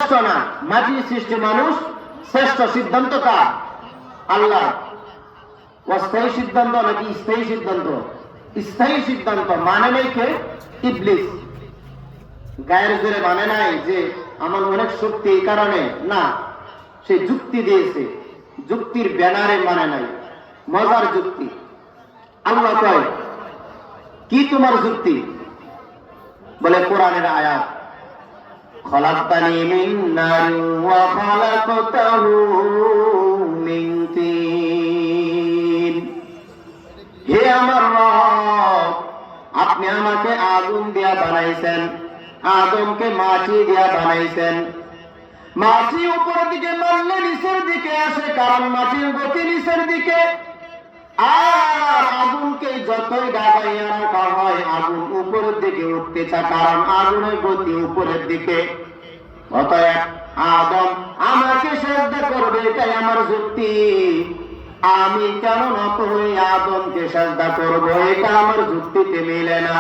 না, মাটি সৃষ্টি মানুষ শ্রেষ্ঠ সিদ্ধান্ত কার? আল্লাহ। অস্থায়ী সিদ্ধান্ত নাকি স্থায়ী সিদ্ধান্ত? স্থায়ী সিদ্ধান্ত মানে নাই কে? ইবলিস। গায়ের জোরে মানে নাই যে আমার অনেক শক্তি এই কারণে না, সে যুক্তি দিয়েছে, যুক্তির ব্যানারে মানে নাই, মজার যুক্তি। আল্লাহ কয় কি তোমার যুক্তি? বলে কোরআনের আয়াত, খলাকতানি মিন নারিন ওয়া খলাকতাহু মিন তিন। হে আমার রব, আপনি আমাকে আগুন দিয়া বানাইছেন, আদমকে মাটি দিয়া বানাইছেন। মাটি উপরের দিকে মারলে নিচের দিকে আসে, কারণ মাটির গতি নিচের দিকে। আর আগুনকে যতই দাবাইয়া রাখা হয়, আগুন উপরের দিকে উঠতে চায়, কারণ আগুনের গতি উপরের দিকে। অতএব আদম আমাকে সাজদা করবে, এটাই আমার যুক্তি। আমি কেন নত হয়ে আদমকে সাজদা করবো? এটা আমার যুক্তিতে মিলে না।